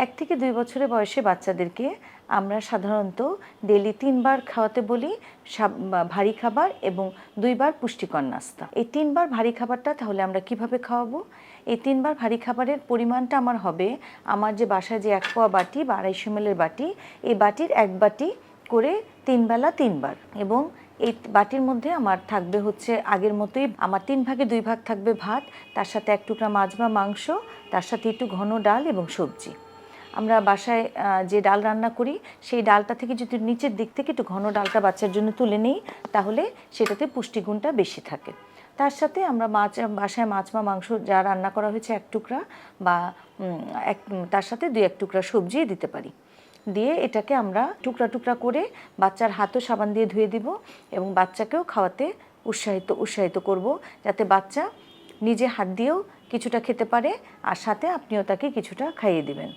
1 থেকে 2 বছরের বয়সে বাচ্চাদেরকে আমরা সাধারণত ডেইলি 3 বার খাওয়াতে বলি, ভারী খাবার এবং 2 বার পুষ্টিকর নাস্তা। এই 3 বার ভারী খাবারটা তাহলে আমরা কিভাবে খাওয়াবো? এই 3 বার ভারী খাবারের পরিমাণটা আমার হবে, আমার যে বাসায় যে 1 পোয়া বাটি বা 250 ml বাটি, এই বাটির 1 বাটি করে 3 বেলা 3 বার। এবং এই বাটির মধ্যে আমার থাকবে হচ্ছে আগের মতোই, আমার 3 ভাগে 2 ভাগ থাকবে ভাত, তার সাথে 1 টুকরা মাছ বা মাংস, তার সাথে একটু ঘন ডাল এবং সবজি। আমরা বাসায় যে ডাল রান্না করি সেই ডালটা থেকে যদি নিচের দিক থেকে একটু ঘন ডালটা বাচ্চার জন্য তুলে নিই, তাহলে সেটাতে পুষ্টিগুণটা বেশি থাকে। তার সাথে আমরা বাসায় মাছ বা মাংস যা রান্না করা হয়েছে 1 টুকরা বা তার সাথে 2-1 টুকরা সবজি দিতে পারি। দিয়ে এটাকে আমরা টুকরা টুকরা করে বাচ্চার হাতও সাবান দিয়ে ধুয়ে দিব এবং বাচ্চাকেও খাওয়াতে উৎসাহিত করব, যাতে বাচ্চা নিজে হাত দিয়েও কিছুটা খেতে পারে আর সাথে আপনিও তাকে কিছুটা খাইয়ে দিবেন।